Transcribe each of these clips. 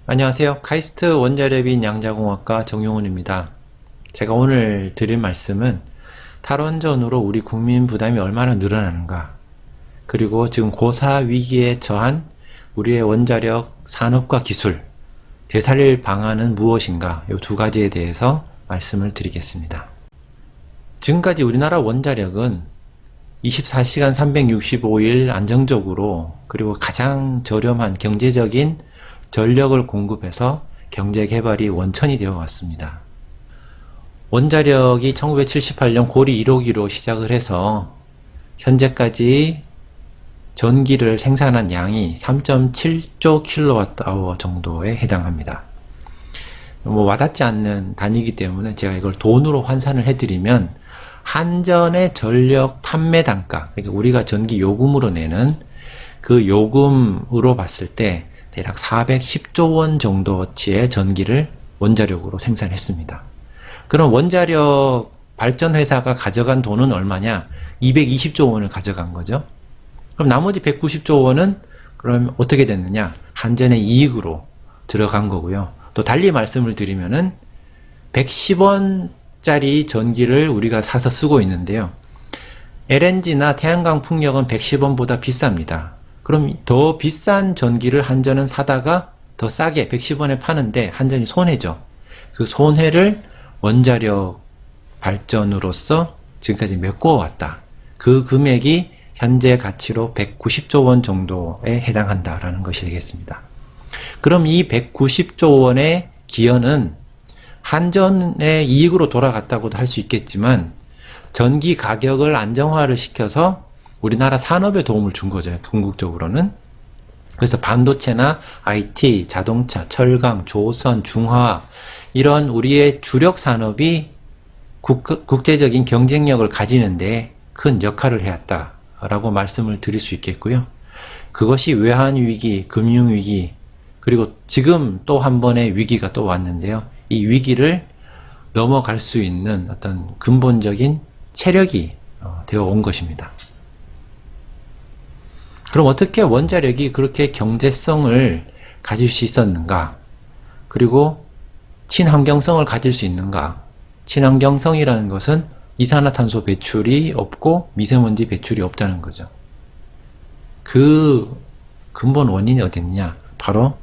안녕하세요. 카이스트 원자력인 양자공학과 정용훈입니다. 제가 오늘 드릴 말씀은 탈원전으로 우리 국민 부담이 얼마나 늘어나는가, 그리고 지금 고사 위기에 처한 우리의 원자력 산업과 기술, 되살릴 방안은 무엇인가, 이 두 가지에 대해서 말씀을 드리겠습니다. 지금까지 우리나라 원자력은 24시간 365일 안정적으로, 그리고 가장 저렴한 경제적인 전력을 공급해서 경제개발이 원천이 되어 왔습니다. 원자력이 1978년 고리 1호기로 시작을 해서 현재까지 전기를 생산한 양이 3.7조 kWh 정도에 해당합니다. 와닿지 않는 단위이기 때문에 제가 이걸 돈으로 환산을 해드리면 한전의 전력 판매 단가, 그러니까 우리가 전기 요금으로 내는 그 요금으로 봤을 때 대략 410조 원 정도치의 전기를 원자력으로 생산했습니다. 그럼 원자력 발전회사가 가져간 돈은 얼마냐? 220조 원을 가져간 거죠. 그럼 나머지 190조 원은 그럼 어떻게 됐느냐? 한전의 이익으로 들어간 거고요. 또 달리 말씀을 드리면은 110원짜리 전기를 우리가 사서 쓰고 있는데요. LNG나 태양광 풍력은 110원보다 비쌉니다. 그럼 더 비싼 전기를 한전은 사다가 더 싸게 110원에 파는데 한전이 손해죠. 그 손해를 원자력 발전으로서 지금까지 메꿔왔다. 그 금액이 현재 가치로 190조 원 정도에 해당한다라는 것이 되겠습니다. 그럼 이 190조 원의 기여는 한전의 이익으로 돌아갔다고도 할 수 있겠지만 전기 가격을 안정화를 시켜서 우리나라 산업에 도움을 준 거죠. 궁극적으로는. 그래서 반도체나 IT, 자동차, 철강, 조선, 중화학 이런 우리의 주력 산업이 국제적인 경쟁력을 가지는데 큰 역할을 해왔다라고 말씀을 드릴 수 있겠고요. 그것이 외환위기, 금융위기, 그리고 지금 또 한 번의 위기가 또 왔는데요. 이 위기를 넘어갈 수 있는 어떤 근본적인 체력이 되어 온 것입니다. 그럼 어떻게 원자력이 그렇게 경제성을 가질 수 있었는가? 그리고 친환경성을 가질 수 있는가? 친환경성이라는 것은 이산화탄소 배출이 없고 미세먼지 배출이 없다는 거죠. 그 근본 원인이 어디 있느냐? 바로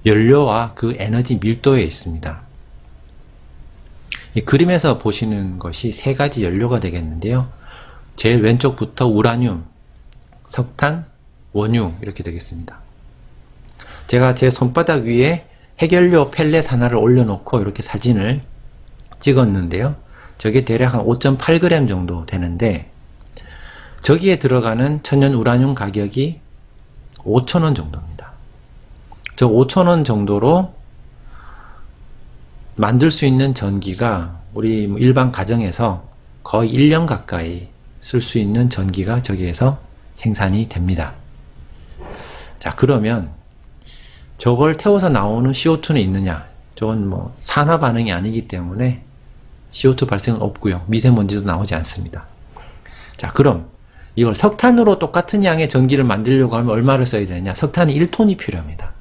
연료와 그 에너지 밀도에 있습니다. 이 그림에서 보시는 것이 세 가지 연료가 되겠는데요. 제일 왼쪽부터 우라늄, 석탄, 원유 이렇게 되겠습니다. 제가 제 손바닥 위에 해결료 펠렛 하나를 올려놓고 이렇게 사진을 찍었는데요. 저게 대략 한 5.8g 정도 되는데 저기에 들어가는 천연 우라늄 가격이 5,000원 정도입니다. 저 5,000원 정도로 만들 수 있는 전기가 우리 일반 가정에서 거의 1년 가까이 쓸 수 있는 전기가 저기에서 생산이 됩니다. 자, 그러면 저걸 태워서 나오는 CO2는 있느냐? 저건 뭐 산화 반응이 아니기 때문에 CO2 발생은 없고요. 미세먼지도 나오지 않습니다. 자, 그럼 이걸 석탄으로 똑같은 양의 전기를 만들려고 하면 얼마를 써야 되느냐? 석탄이 1톤이 필요합니다.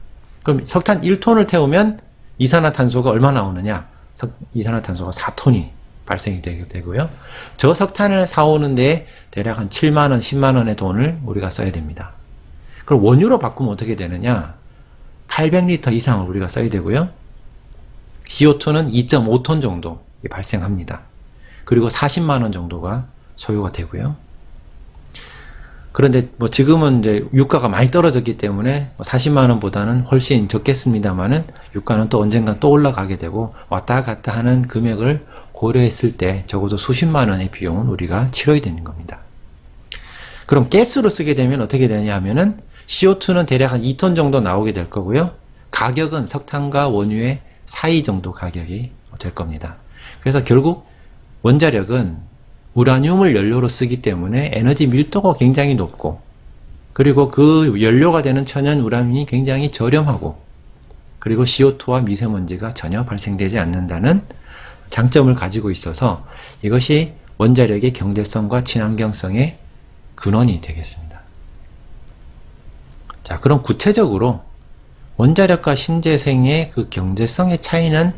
그럼 석탄 1톤을 태우면 이산화탄소가 얼마 나오느냐? 이산화탄소가 4톤이 발생이 되고요. 저 석탄을 사오는데 대략 한 7만원, 10만원의 돈을 우리가 써야 됩니다. 그럼 원유로 바꾸면 어떻게 되느냐? 800리터 이상을 우리가 써야 되고요. CO2는 2.5톤 정도 발생합니다. 그리고 40만원 정도가 소요가 되고요. 그런데 뭐 지금은 이제 유가가 많이 떨어졌기 때문에 40만원보다는 훨씬 적겠습니다만은 유가는 또 언젠가 또 올라가게 되고 왔다 갔다 하는 금액을 고려했을 때 적어도 수십만원의 비용은 우리가 치러야 되는 겁니다. 그럼 가스로 쓰게 되면 어떻게 되냐 하면은 CO2는 대략 한 2톤 정도 나오게 될 거고요. 가격은 석탄과 원유의 사이 정도 가격이 될 겁니다. 그래서 결국 원자력은 우라늄을 연료로 쓰기 때문에 에너지 밀도가 굉장히 높고, 그리고 그 연료가 되는 천연 우라늄이 굉장히 저렴하고, 그리고 CO2와 미세먼지가 전혀 발생되지 않는다는 장점을 가지고 있어서 이것이 원자력의 경제성과 친환경성의 근원이 되겠습니다. 자, 그럼 구체적으로 원자력과 신재생의 그 경제성의 차이는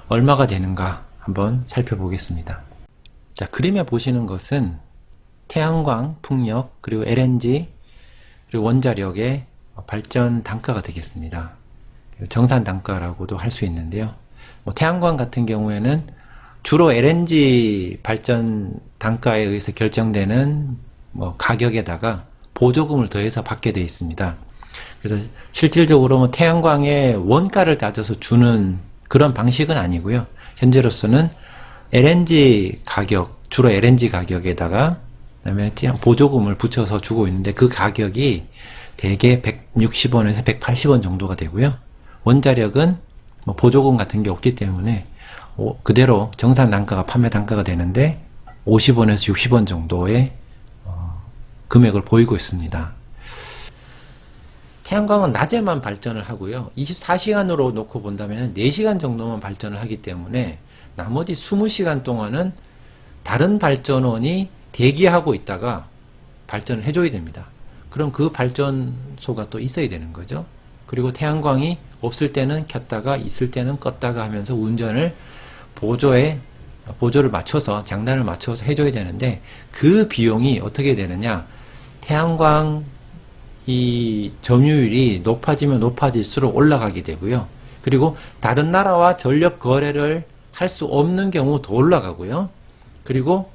얼마가 되는가 한번 살펴보겠습니다. 자, 그림에 보시는 것은 태양광, 풍력, 그리고 LNG, 그리고 원자력의 발전 단가가 되겠습니다. 정산 단가라고도 할 수 있는데요. 태양광 같은 경우에는 주로 LNG 발전 단가에 의해서 결정되는 가격에다가 보조금을 더해서 받게 되어 있습니다. 그래서 실질적으로 태양광의 원가를 따져서 주는 그런 방식은 아니고요. 현재로서는 LNG 가격, 주로 LNG 가격에다가 그다음에 보조금을 붙여서 주고 있는데 그 가격이 대개 160원에서 180원 정도가 되고요. 원자력은 보조금 같은 게 없기 때문에 그대로 정산 단가가 판매 단가가 되는데 50원에서 60원 정도의 금액을 보이고 있습니다. 태양광은 낮에만 발전을 하고요. 24시간으로 놓고 본다면 4시간 정도만 발전을 하기 때문에 나머지 20시간 동안은 다른 발전원이 대기하고 있다가 발전을 해줘야 됩니다. 그럼 그 발전소가 또 있어야 되는 거죠. 그리고 태양광이 없을 때는 켰다가 있을 때는 껐다가 하면서 운전을 보조를 맞춰서 장단을 맞춰서 해줘야 되는데 그 비용이 어떻게 되느냐, 태양광 이 점유율이 높아지면 높아질수록 올라가게 되고요. 그리고 다른 나라와 전력 거래를 할 수 없는 경우 더 올라가고요. 그리고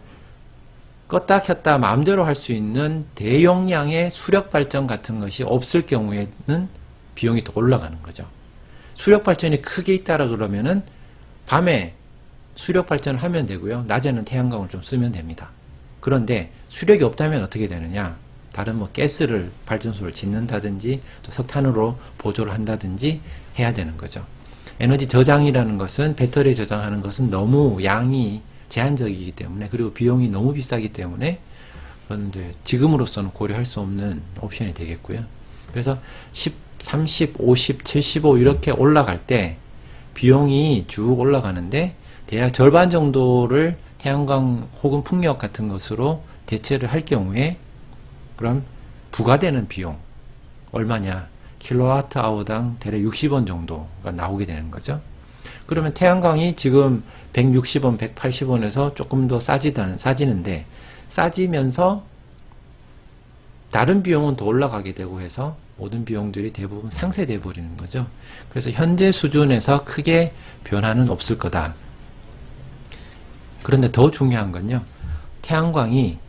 껐다 켰다 마음대로 할 수 있는 대용량의 수력 발전 같은 것이 없을 경우에는 비용이 더 올라가는 거죠. 수력 발전이 크게 있다라 그러면은 밤에 수력 발전을 하면 되고요. 낮에는 태양광을 좀 쓰면 됩니다. 그런데 수력이 없다면 어떻게 되느냐? 다른 가스를 발전소를 짓는다든지 또 석탄으로 보조를 한다든지 해야 되는 거죠. 에너지 저장이라는 것은, 배터리 저장하는 것은 너무 양이 제한적이기 때문에, 그리고 비용이 너무 비싸기 때문에 그런데 지금으로서는 고려할 수 없는 옵션이 되겠고요. 그래서 10, 30, 50, 75 이렇게 올라갈 때 비용이 쭉 올라가는데 대략 절반 정도를 태양광 혹은 풍력 같은 것으로 대체를 할 경우에 그럼 부과되는 비용 얼마냐? 킬로와트 아워당 대략 60원 정도가 나오게 되는 거죠. 그러면 태양광이 지금 160원, 180원에서 조금 더 싸지는데 싸지면서 다른 비용은 더 올라가게 되고 해서 모든 비용들이 대부분 상쇄돼 버리는 거죠. 그래서 현재 수준에서 크게 변화는 없을 거다. 그런데 더 중요한 건요, 태양광이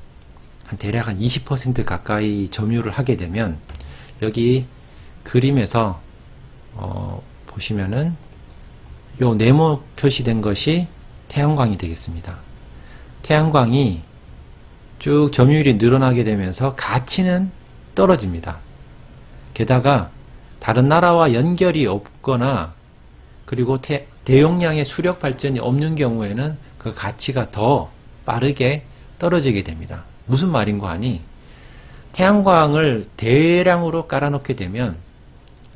대략 한 20% 가까이 점유를 하게 되면 여기 그림에서 보시면은 요 네모 표시된 것이 태양광이 되겠습니다. 태양광이 쭉 점유율이 늘어나게 되면서 가치는 떨어집니다. 게다가 다른 나라와 연결이 없거나 그리고 대용량의 수력 발전이 없는 경우에는 그 가치가 더 빠르게 떨어지게 됩니다. 무슨 말인고 하니, 태양광을 대량으로 깔아놓게 되면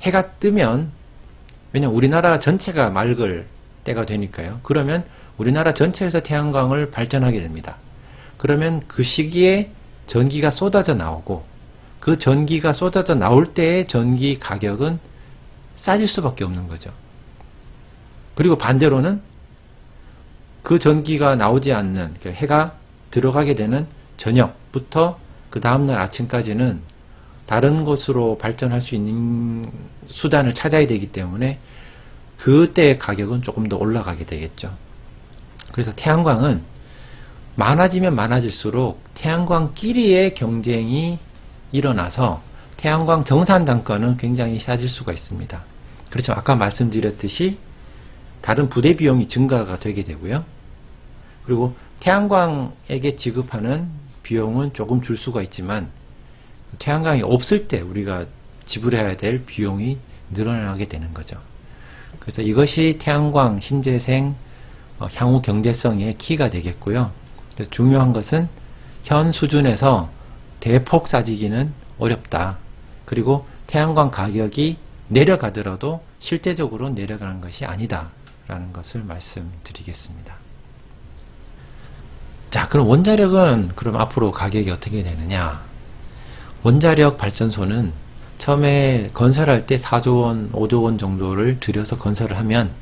해가 뜨면, 왜냐면 우리나라 전체가 맑을 때가 되니까요. 그러면 우리나라 전체에서 태양광을 발전하게 됩니다. 그러면 그 시기에 전기가 쏟아져 나오고, 그 전기가 쏟아져 나올 때의 전기 가격은 싸질 수밖에 없는 거죠. 그리고 반대로는 그 전기가 나오지 않는, 해가 들어가게 되는 저녁부터 그 다음날 아침까지는 다른 곳으로 발전할 수 있는 수단을 찾아야 되기 때문에 그때의 가격은 조금 더 올라가게 되겠죠. 그래서 태양광은 많아지면 많아질수록 태양광끼리의 경쟁이 일어나서 태양광 정산 단가는 굉장히 싸질 수가 있습니다. 그렇죠. 아까 말씀드렸듯이 다른 부대 비용이 증가가 되게 되고요. 그리고 태양광에게 지급하는 비용은 조금 줄 수가 있지만 태양광이 없을 때 우리가 지불해야 될 비용이 늘어나게 되는 거죠. 그래서 이것이 태양광, 신재생, 향후 경제성의 키가 되겠고요. 중요한 것은 현 수준에서 대폭 싸지기는 어렵다. 그리고 태양광 가격이 내려가더라도 실제적으로 내려가는 것이 아니다 라는 것을 말씀드리겠습니다. 자, 그럼 원자력은 그럼 앞으로 가격이 어떻게 되느냐? 원자력 발전소는 처음에 건설할 때 4조 원, 5조 원 정도를 들여서 건설을 하면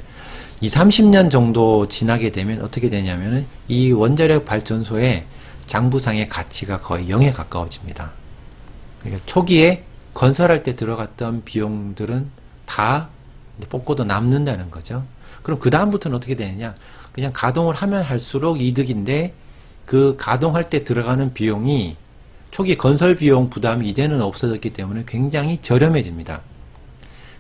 20, 30년 정도 지나게 되면 어떻게 되냐면은 이 원자력 발전소의 장부상의 가치가 거의 0에 가까워집니다. 그러니까 초기에 건설할 때 들어갔던 비용들은 다 뽑고도 남는다는 거죠. 그럼 그 다음부터는 어떻게 되느냐? 그냥 가동을 하면 할수록 이득인데 그 가동할 때 들어가는 비용이 초기 건설 비용 부담이 이제는 없어졌기 때문에 굉장히 저렴해집니다.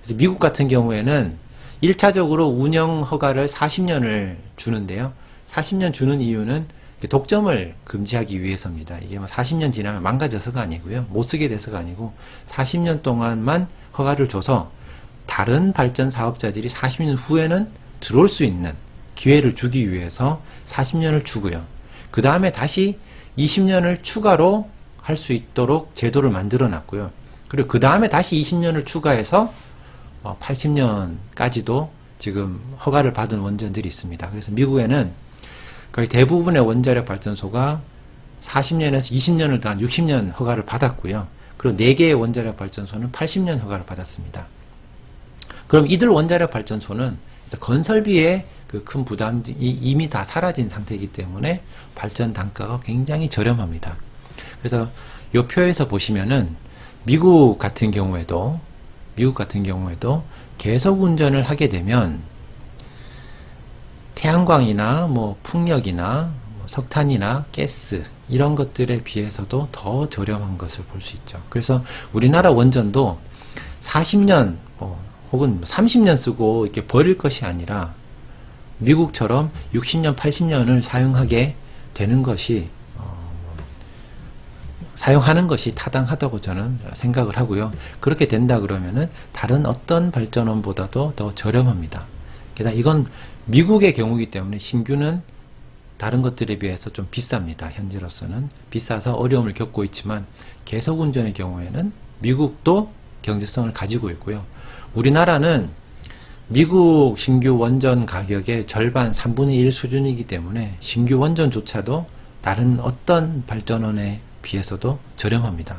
그래서 미국 같은 경우에는 1차적으로 운영 허가를 40년을 주는데요. 40년 주는 이유는 독점을 금지하기 위해서입니다. 이게 뭐 40년 지나면 망가져서가 아니고요. 못 쓰게 돼서가 아니고 40년 동안만 허가를 줘서 다른 발전 사업자들이 40년 후에는 들어올 수 있는 기회를 주기 위해서 40년을 주고요. 그 다음에 다시 20년을 추가로 할 수 있도록 제도를 만들어 놨고요. 그리고 그 다음에 다시 20년을 추가해서 80년까지도 지금 허가를 받은 원전들이 있습니다. 그래서 미국에는 거의 대부분의 원자력 발전소가 40년에서 20년을 더한 60년 허가를 받았고요. 그리고 4개의 원자력 발전소는 80년 허가를 받았습니다. 그럼 이들 원자력 발전소는 건설비에 그 큰 부담이 이미 다 사라진 상태이기 때문에 발전 단가가 굉장히 저렴합니다. 그래서 이 표에서 보시면은 미국 같은 경우에도 계속 운전을 하게 되면 태양광이나 뭐 풍력이나 뭐 석탄이나 가스 이런 것들에 비해서도 더 저렴한 것을 볼 수 있죠. 그래서 우리나라 원전도 40년 혹은 30년 쓰고 이렇게 버릴 것이 아니라 미국처럼 60년, 80년을 사용하게 되는 것이 사용하는 것이 타당하다고 저는 생각을 하고요. 그렇게 된다 그러면은 다른 어떤 발전원보다도 더 저렴합니다. 게다가 이건 미국의 경우이기 때문에 신규는 다른 것들에 비해서 좀 비쌉니다. 현재로서는 비싸서 어려움을 겪고 있지만 계속 운전의 경우에는 미국도 경제성을 가지고 있고요. 우리나라는 미국 신규 원전 가격의 절반 3분의 1 수준이기 때문에 신규 원전조차도 다른 어떤 발전원에 비해서도 저렴합니다.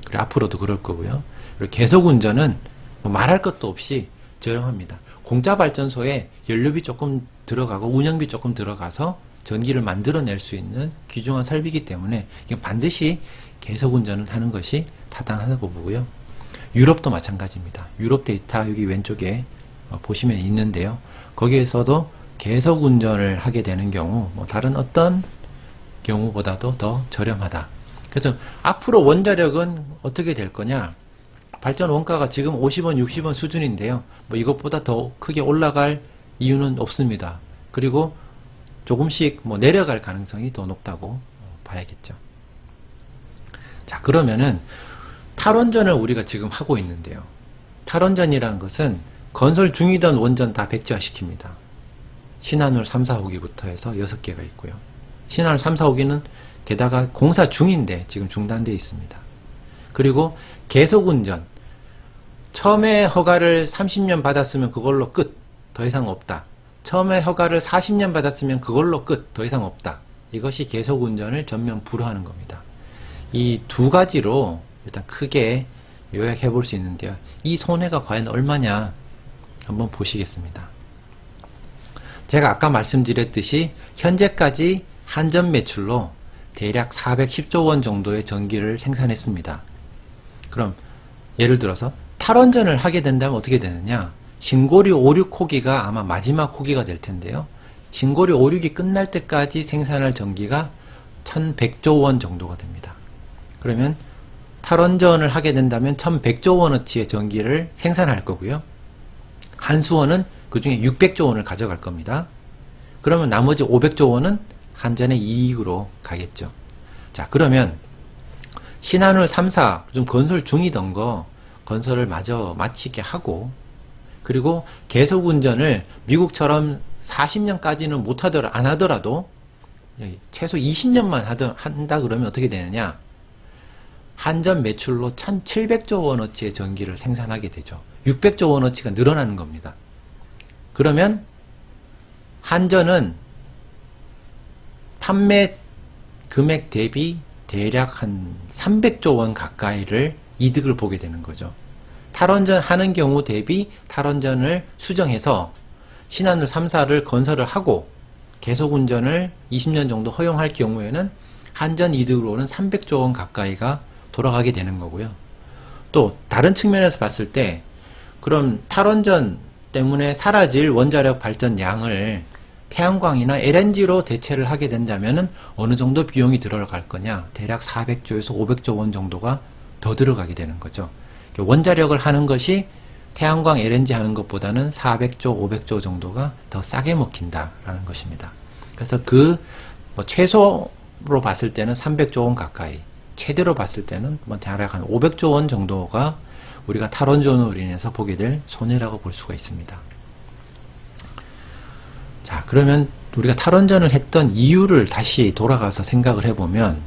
그리고 앞으로도 그럴 거고요. 그리고 계속 운전은 뭐 말할 것도 없이 저렴합니다. 공짜 발전소에 연료비 조금 들어가고 운영비 조금 들어가서 전기를 만들어낼 수 있는 귀중한 설비이기 때문에 반드시 계속 운전을 하는 것이 타당하다고 보고요. 유럽도 마찬가지입니다. 유럽 데이터 여기 왼쪽에 보시면 있는데요. 거기에서도 계속 운전을 하게 되는 경우 다른 어떤 경우보다도 더 저렴하다. 그래서 앞으로 원자력은 어떻게 될 거냐? 발전 원가가 지금 50원, 60원 수준인데요. 이것보다 더 크게 올라갈 이유는 없습니다. 그리고 조금씩 내려갈 가능성이 더 높다고 봐야겠죠. 자, 그러면은 탈원전을 우리가 지금 하고 있는데요. 탈원전이라는 것은 건설 중이던 원전 다 백지화시킵니다. 신한울 3, 4호기부터 해서 6개가 있고요. 신한울 3, 4호기는 게다가 공사 중인데 지금 중단되어 있습니다. 그리고 계속운전, 처음에 허가를 30년 받았으면 그걸로 끝, 더 이상 없다. 처음에 허가를 40년 받았으면 그걸로 끝, 더 이상 없다. 이것이 계속운전을 전면 불허하는 겁니다. 이 두 가지로 일단 크게 요약해 볼 수 있는데요. 이 손해가 과연 얼마냐 한번 보시겠습니다. 제가 아까 말씀드렸듯이 현재까지 한전 매출로 대략 410조 원 정도의 전기를 생산했습니다. 그럼 예를 들어서 탈원전을 하게 된다면 어떻게 되느냐? 신고리 5, 6호기가 아마 마지막 호기가 될 텐데요. 신고리 5, 6이 끝날 때까지 생산할 전기가 1100조 원 정도가 됩니다. 그러면 탈원전을 하게 된다면 1100조 원어치의 전기를 생산할 거고요. 한수원은 그 중에 600조 원을 가져갈 겁니다. 그러면 나머지 500조 원은 한전의 이익으로 가겠죠. 자, 그러면 신한울 3, 4 좀 건설 중이던 거 건설을 마저 마치게 하고, 그리고 계속 운전을 미국처럼 40년까지는 안 하더라도 최소 20년만 한다 그러면 어떻게 되느냐? 한전 매출로 1700조 원어치의 전기를 생산하게 되죠. 600조 원어치가 늘어나는 겁니다. 그러면 한전은 판매 금액 대비 대략 한 300조 원 가까이를 이득을 보게 되는 거죠. 탈원전 하는 경우 대비 탈원전을 수정해서 신한울 3사를 건설을 하고 계속 운전을 20년 정도 허용할 경우에는 한전 이득으로는 300조 원 가까이가 돌아가게 되는 거고요. 또 다른 측면에서 봤을 때 그럼 탈원전 때문에 사라질 원자력 발전량을 태양광이나 LNG로 대체를 하게 된다면 어느 정도 비용이 들어갈 거냐? 대략 400조에서 500조 원 정도가 더 들어가게 되는 거죠. 원자력을 하는 것이 태양광, LNG 하는 것보다는 400조, 500조 정도가 더 싸게 먹힌다라는 것입니다. 그래서 최소로 봤을 때는 300조 원 가까이, 최대로 봤을 때는 대략 한 500조 원 정도가 우리가 탈원전으로 인해서 보게 될 손해라고 볼 수가 있습니다. 자, 그러면 우리가 탈원전을 했던 이유를 다시 돌아가서 생각을 해보면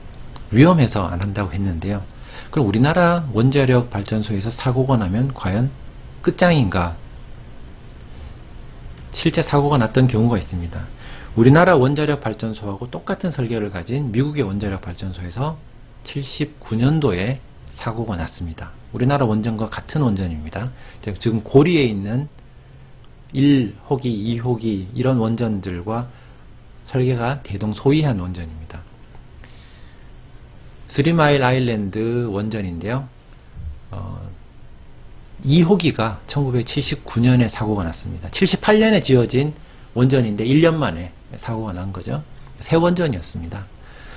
위험해서 안 한다고 했는데요. 그럼 우리나라 원자력 발전소에서 사고가 나면 과연 끝장인가? 실제 사고가 났던 경우가 있습니다. 우리나라 원자력 발전소하고 똑같은 설계를 가진 미국의 원자력 발전소에서 79년도에 사고가 났습니다. 우리나라 원전과 같은 원전입니다. 지금 고리에 있는 1호기, 2호기 이런 원전들과 설계가 대동소이한 원전입니다. 3마일 아일랜드 원전인데요. 2호기가 1979년에 사고가 났습니다. 78년에 지어진 원전인데 1년 만에 사고가 난 거죠. 새 원전이었습니다.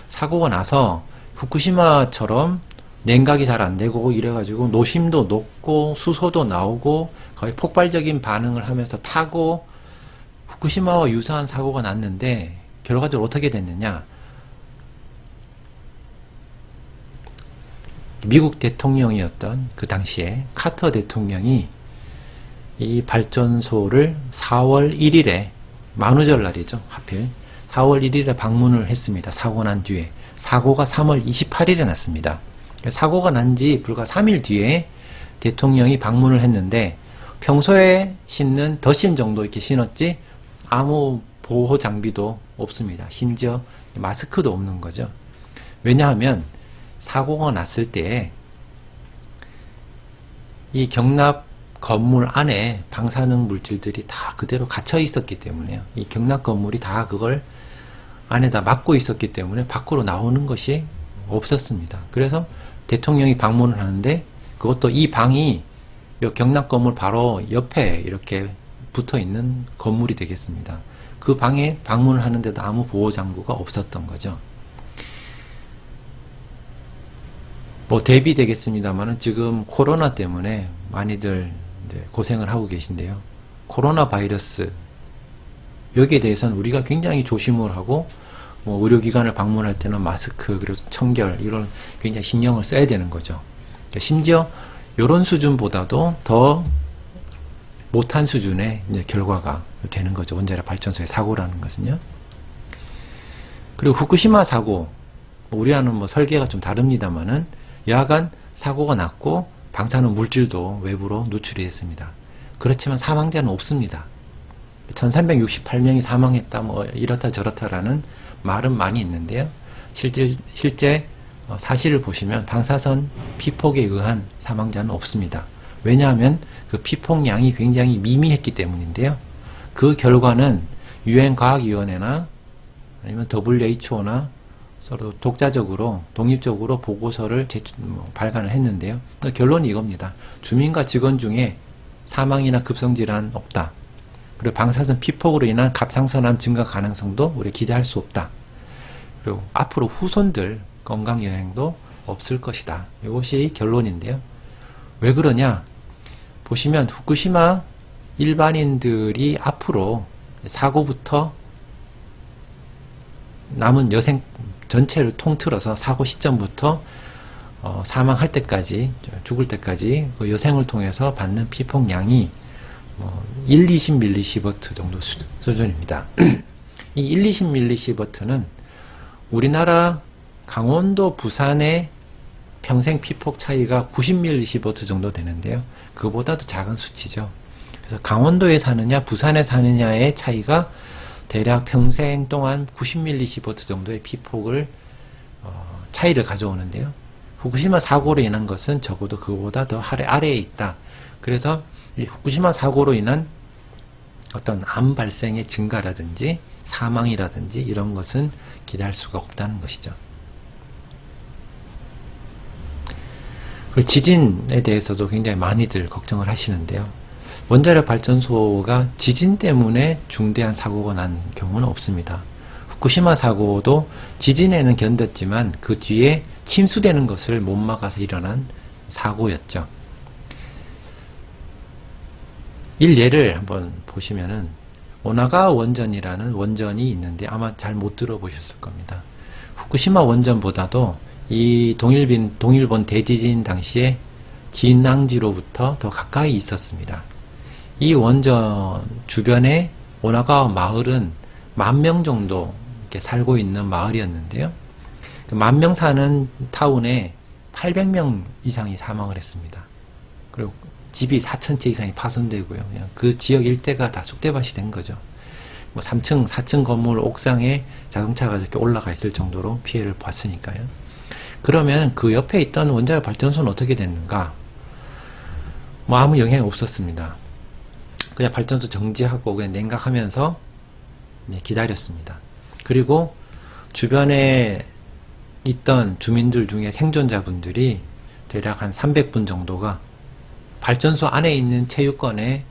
사고가 나서 후쿠시마처럼 냉각이 잘 안 되고 이래가지고 노심도 높고 수소도 나오고 거의 폭발적인 반응을 하면서 타고 후쿠시마와 유사한 사고가 났는데 결과적으로 어떻게 됐느냐? 미국 대통령이었던 그 당시에 카터 대통령이 이 발전소를 4월 1일에 만우절 날이죠. 하필 4월 1일에 방문을 했습니다. 사고 난 뒤에. 사고가 3월 28일에 났습니다. 사고가 난 지 불과 3일 뒤에 대통령이 방문을 했는데 평소에 신는 덧신 정도 이렇게 신었지 아무 보호 장비도 없습니다. 심지어 마스크도 없는 거죠. 왜냐하면 사고가 났을 때 이 경납 건물 안에 방사능 물질들이 다 그대로 갇혀 있었기 때문에요. 이 경납 건물이 다 그걸 안에다 막고 있었기 때문에 밖으로 나오는 것이 없었습니다. 그래서 대통령이 방문을 하는데 그것도 이 방이 이 경납 건물 바로 옆에 이렇게 붙어 있는 건물이 되겠습니다. 그 방에 방문을 하는데도 아무 보호 장구가 없었던 거죠. 대비되겠습니다만은 지금 코로나 때문에 많이들 고생을 하고 계신데요. 코로나 바이러스 여기에 대해서는 우리가 굉장히 조심을 하고 의료기관을 방문할 때는 마스크 그리고 청결 이런 굉장히 신경을 써야 되는 거죠. 심지어 이런 수준보다도 더 못한 수준의 결과가 되는 거죠. 원자력 발전소의 사고라는 것은요. 그리고 후쿠시마 사고 우리와는 설계가 좀 다릅니다만은 여하간 사고가 났고 방사능 물질도 외부로 누출이 됐습니다. 그렇지만 사망자는 없습니다. 1368명이 사망했다 이렇다 저렇다라는 말은 많이 있는데요. 실제 사실을 보시면 방사선 피폭에 의한 사망자는 없습니다. 왜냐하면 그 피폭량이 굉장히 미미했기 때문인데요. 그 결과는 유엔과학위원회나 아니면 WHO나 서로 독자적으로 독립적으로 보고서를 발간을 했는데요. 결론이 이겁니다. 주민과 직원 중에 사망이나 급성질환 없다. 그리고 방사선 피폭으로 인한 갑상선암 증가 가능성도 우리 기대할 수 없다. 그리고 앞으로 후손들 건강여행도 없을 것이다. 이것이 결론인데요. 왜 그러냐? 보시면 후쿠시마 일반인들이 앞으로 사고부터 남은 여생 전체를 통틀어서 사고 시점부터 사망할 때까지 죽을 때까지 그 여생을 통해서 받는 피폭량이 1, 20mSv 정도 수준입니다. 이 1, 20mSv는 우리나라 강원도, 부산의 평생 피폭 차이가 90mSv 정도 되는데요. 그보다도 작은 수치죠. 그래서 강원도에 사느냐, 부산에 사느냐의 차이가 대략 평생 동안 90mSv 정도의 피폭을 차이를 가져오는데요. 후쿠시마 사고로 인한 것은 적어도 그보다 더 아래에 있다. 그래서 이 후쿠시마 사고로 인한 어떤 암 발생의 증가라든지 사망이라든지 이런 것은 기대할 수가 없다는 것이죠. 그리고 지진에 대해서도 굉장히 많이들 걱정을 하시는데요. 원자력 발전소가 지진 때문에 중대한 사고가 난 경우는 없습니다. 후쿠시마 사고도 지진에는 견뎠지만 그 뒤에 침수되는 것을 못 막아서 일어난 사고였죠. 일례를 한번 보시면은 오나가 원전이라는 원전이 있는데 아마 잘 못 들어보셨을 겁니다. 후쿠시마 원전보다도 이 동일본 대지진 당시에 진앙지로부터 더 가까이 있었습니다. 이 원전 주변에 오나가와 마을은 10,000명 정도 이렇게 살고 있는 마을이었는데요. 그 10,000명 사는 타운에 800명 이상이 사망을 했습니다. 그리고 집이 4,000채 이상이 파손되고요. 그냥 그 지역 일대가 다 쑥대밭이 된 거죠. 뭐 3층, 4층 건물 옥상에 자동차가 이렇게 올라가 있을 정도로 피해를 봤으니까요. 그러면 그 옆에 있던 원자력 발전소는 어떻게 됐는가? 뭐 아무 영향이 없었습니다. 그냥 발전소 정지하고 그냥 냉각하면서 기다렸습니다. 그리고 주변에 있던 주민들 중에 생존자분들이 대략 한 300분 정도가 발전소 안에 있는 체육관에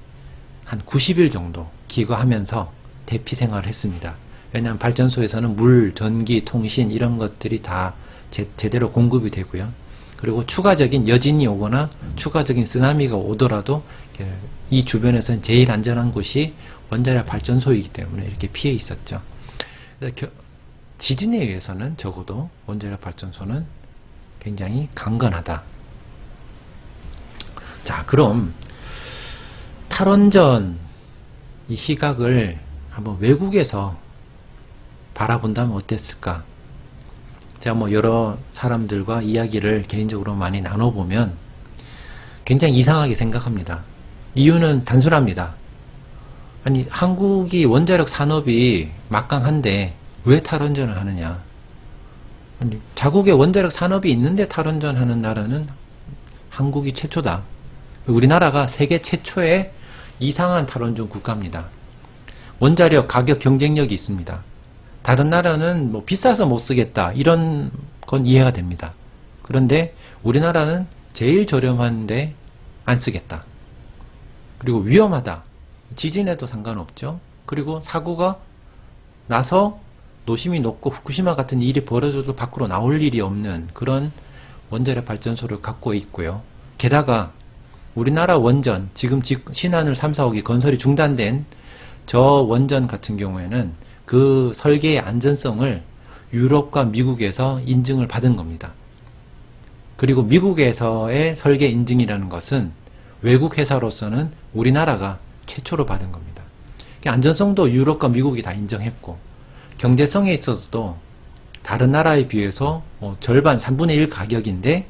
한 90일 정도 기거하면서 대피 생활을 했습니다. 왜냐하면 발전소에서는 물, 전기, 통신 이런 것들이 다 제대로 공급이 되고요. 그리고 추가적인 여진이 오거나 추가적인 쓰나미가 오더라도 이 주변에서는 제일 안전한 곳이 원자력 발전소이기 때문에 이렇게 피해 있었죠. 그래서 지진에 의해서는 적어도 원자력 발전소는 굉장히 강건하다. 자, 그럼 탈원전 이 시각을 한번 외국에서 바라본다면 어땠을까? 제가 뭐 여러 사람들과 이야기를 개인적으로 많이 나눠보면 굉장히 이상하게 생각합니다. 이유는 단순합니다. 아니, 한국이 원자력 산업이 막강한데 왜 탈원전을 하느냐? 아니, 자국에 원자력 산업이 있는데 탈원전 하는 나라는 한국이 최초다. 우리나라가 세계 최초의 이상한 탈원전 국가입니다. 원자력 가격 경쟁력이 있습니다. 다른 나라는 뭐 비싸서 못 쓰겠다 이런 건 이해가 됩니다. 그런데 우리나라는 제일 저렴한데 안 쓰겠다. 그리고 위험하다. 지진에도 상관없죠. 그리고 사고가 나서 노심이 높고 후쿠시마 같은 일이 벌어져도 밖으로 나올 일이 없는 그런 원자력 발전소를 갖고 있고요. 게다가 우리나라 원전, 지금 신한울 3, 4호기 건설이 중단된 저 원전 같은 경우에는 그 설계의 안전성을 유럽과 미국에서 인증을 받은 겁니다. 그리고 미국에서의 설계 인증이라는 것은 외국 회사로서는 우리나라가 최초로 받은 겁니다. 안전성도 유럽과 미국이 다 인정했고 경제성에 있어서도 다른 나라에 비해서 절반 3분의 1 가격인데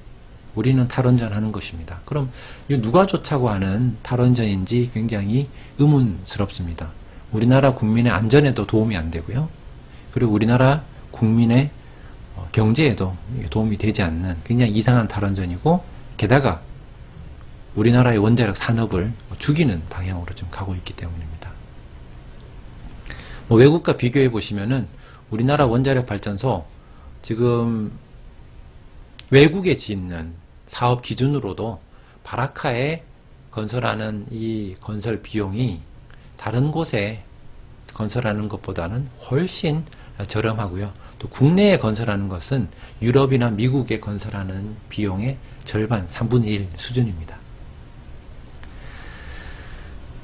우리는 탈원전 하는 것입니다. 그럼 이거 누가 좋다고 하는 탈원전인지 굉장히 의문스럽습니다. 우리나라 국민의 안전에도 도움이 안 되고요. 그리고 우리나라 국민의 경제에도 도움이 되지 않는 굉장히 이상한 탈원전이고 게다가 우리나라의 원자력 산업을 죽이는 방향으로 좀 가고 있기 때문입니다. 외국과 비교해 보시면은 우리나라 원자력 발전소 지금 외국에 짓는 사업 기준으로도 바라카에 건설하는 이 건설 비용이 다른 곳에 건설하는 것보다는 훨씬 저렴하고요. 또 국내에 건설하는 것은 유럽이나 미국에 건설하는 비용의 절반, 3분의 1 수준입니다.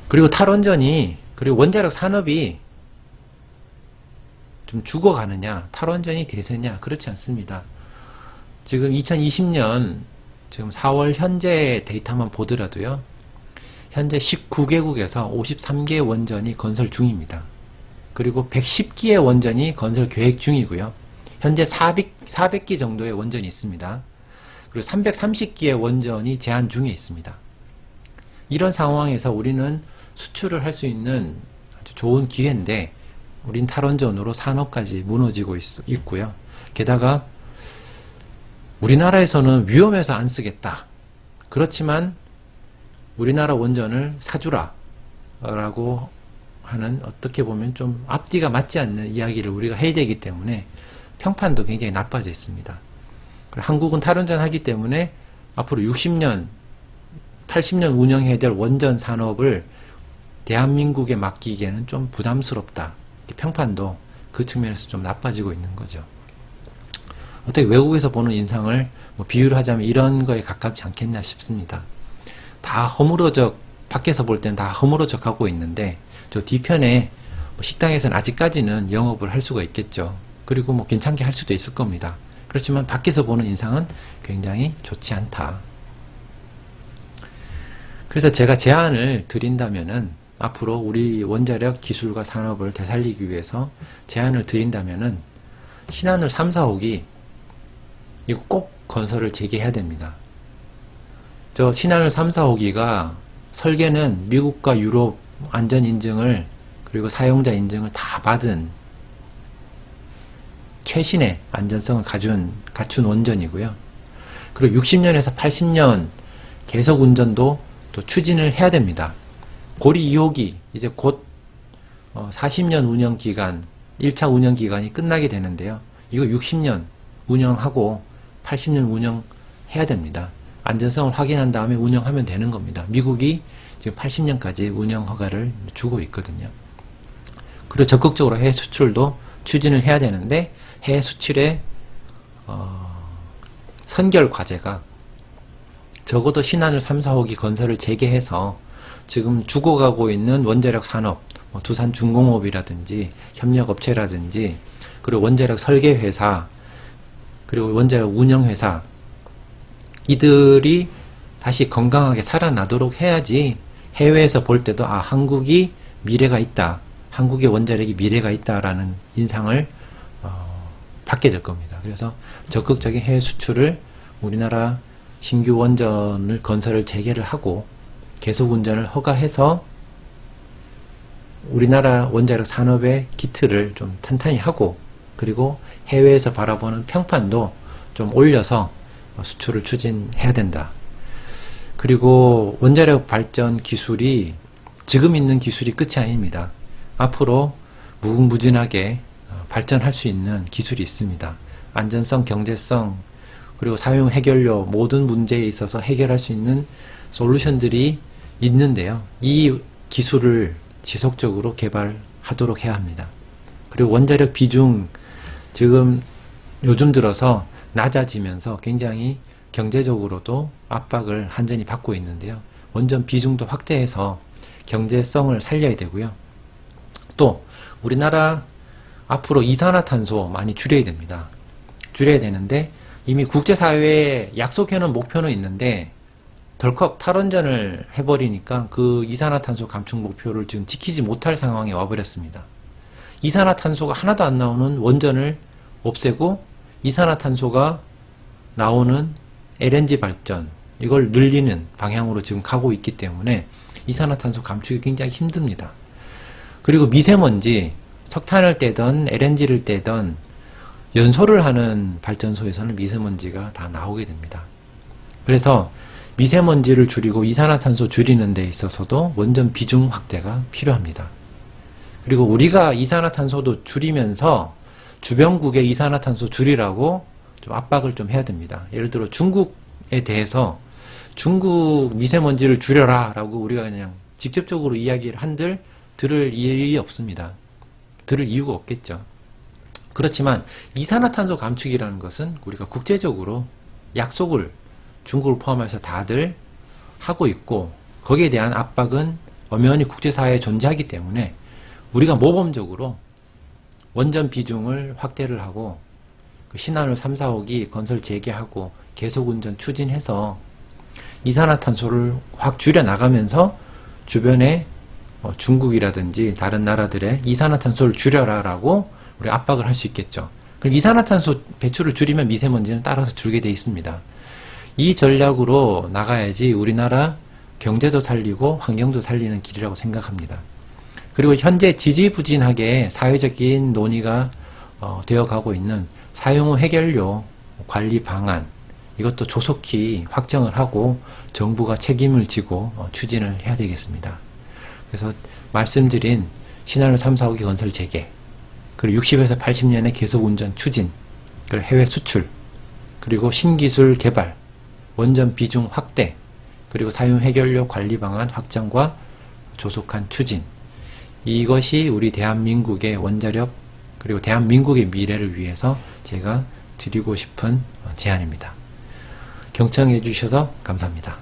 그리고 탈원전이, 그리고 원자력 산업이 좀 죽어가느냐, 탈원전이 대세냐, 그렇지 않습니다. 지금 2020년 지금 4월 현재 데이터만 보더라도요, 현재 19개국에서 53개 원전이 건설 중입니다. 그리고 110기의 원전이 건설 계획 중이고요. 현재 400기 정도의 원전이 있습니다. 그리고 330기의 원전이 제한 중에 있습니다. 이런 상황에서 우리는 수출을 할 수 있는 아주 좋은 기회인데 우린 탈원전으로 산업까지 무너지고 있고요. 게다가 우리나라에서는 위험해서 안 쓰겠다. 그렇지만 우리나라 원전을 사주라 라고 하는, 어떻게 보면 좀 앞뒤가 맞지 않는 이야기를 우리가 해야 되기 때문에 평판도 굉장히 나빠져 있습니다. 한국은 탈원전 하기 때문에 앞으로 60년, 80년 운영해야 될 원전 산업을 대한민국에 맡기기에는 좀 부담스럽다. 평판도 그 측면에서 좀 나빠지고 있는 거죠. 어떻게 외국에서 보는 인상을 뭐 비유를 하자면 이런 거에 가깝지 않겠나 싶습니다. 다 허물어져, 밖에서 볼 때는 다 허물어져 가고 있는데, 저 뒤편에 뭐 식당에서는 아직까지는 영업을 할 수가 있겠죠. 그리고 뭐 괜찮게 할 수도 있을 겁니다. 그렇지만 밖에서 보는 인상은 굉장히 좋지 않다. 그래서 제가 제안을 드린다면은, 앞으로 우리 원자력 기술과 산업을 되살리기 위해서 제안을 드린다면은, 신한울 3, 4호기 이거 꼭 건설을 재개해야 됩니다. 저 신한울 3, 4호기가 설계는 미국과 유럽 안전 인증을, 그리고 사용자 인증을 다 받은 최신의 안전성을 갖춘 원전이고요. 그리고 60년에서 80년 계속 운전도 또 추진을 해야 됩니다. 고리 2호기 이제 곧 40년 운영 기간, 1차 운영 기간이 끝나게 되는데요. 이거 60년 운영하고 80년 운영해야 됩니다. 안전성을 확인한 다음에 운영하면 되는 겁니다. 미국이 지금 80년까지 운영 허가를 주고 있거든요. 그리고 적극적으로 해외 수출도 추진을 해야 되는데, 해외 수출의 선결 과제가 적어도 신한울 3, 4호기 건설을 재개해서 지금 죽어가고 있는 원자력 산업, 뭐 두산중공업이라든지 협력업체라든지, 그리고 원자력 설계회사, 그리고 원자력 운영회사, 이들이 다시 건강하게 살아나도록 해야지 해외에서 볼 때도 한국이 미래가 있다, 한국의 원자력이 미래가 있다라는 인상을 받게 될 겁니다. 그래서 적극적인 해외 수출을, 우리나라 신규 원전을 건설을 재개를 하고 계속 운전을 허가해서 우리나라 원자력 산업의 기틀을 좀 탄탄히 하고, 그리고 해외에서 바라보는 평판도 좀 올려서 수출을 추진해야 된다. 그리고 원자력 발전 기술이 지금 있는 기술이 끝이 아닙니다. 앞으로 무궁무진하게 발전할 수 있는 기술이 있습니다. 안전성, 경제성, 그리고 사용 해결료, 모든 문제에 있어서 해결할 수 있는 솔루션들이 있는데요. 이 기술을 지속적으로 개발하도록 해야 합니다. 그리고 원자력 비중, 지금 요즘 들어서 낮아지면서 굉장히 경제적으로도 압박을 한전이 받고 있는데요. 원전 비중도 확대해서 경제성을 살려야 되고요. 또 우리나라 앞으로 이산화탄소 많이 줄여야 됩니다. 줄여야 되는데, 이미 국제사회에 약속해놓은 목표는 있는데 덜컥 탈원전을 해버리니까 그 이산화탄소 감축 목표를 지금 지키지 못할 상황에 와버렸습니다. 이산화탄소가 하나도 안 나오는 원전을 없애고 이산화탄소가 나오는 LNG 발전, 이걸 늘리는 방향으로 지금 가고 있기 때문에 이산화탄소 감축이 굉장히 힘듭니다. 그리고 미세먼지, 석탄을 떼던 LNG를 떼던 연소를 하는 발전소에서는 미세먼지가 다 나오게 됩니다. 그래서 미세먼지를 줄이고 이산화탄소 줄이는 데 있어서도 원전 비중 확대가 필요합니다. 그리고 우리가 이산화탄소도 줄이면서 주변국의 이산화탄소 줄이라고 좀 압박을 좀 해야 됩니다. 예를 들어 중국에 대해서 중국 미세먼지를 줄여라 라고 우리가 그냥 직접적으로 이야기를 한들 들을 일이 없습니다. 들을 이유가 없겠죠. 그렇지만 이산화탄소 감축이라는 것은 우리가 국제적으로 약속을 중국을 포함해서 다들 하고 있고, 거기에 대한 압박은 엄연히 국제사회에 존재하기 때문에 우리가 모범적으로 원전 비중을 확대를 하고 신한울 3, 4호기 건설 재개하고 계속 운전 추진해서 이산화탄소를 확 줄여 나가면서 주변에 중국이라든지 다른 나라들의 이산화탄소를 줄여라 라고 우리 압박을 할 수 있겠죠. 그럼 이산화탄소 배출을 줄이면 미세먼지는 따라서 줄게 돼 있습니다. 이 전략으로 나가야지 우리나라 경제도 살리고 환경도 살리는 길이라고 생각합니다. 그리고 현재 지지부진하게 사회적인 논의가 되어가고 있는 사용 후 해결료 관리 방안, 이것도 조속히 확정을 하고 정부가 책임을 지고 추진을 해야 되겠습니다. 그래서 말씀드린 신한울 3, 4호기 건설 재개, 그리고 60에서 80년의 계속 운전 추진, 그리고 해외 수출, 그리고 신기술 개발, 원전 비중 확대, 그리고 사용 해결료 관리 방안 확장과 조속한 추진. 이것이 우리 대한민국의 원자력, 그리고 대한민국의 미래를 위해서 제가 드리고 싶은 제안입니다. 경청해 주셔서 감사합니다.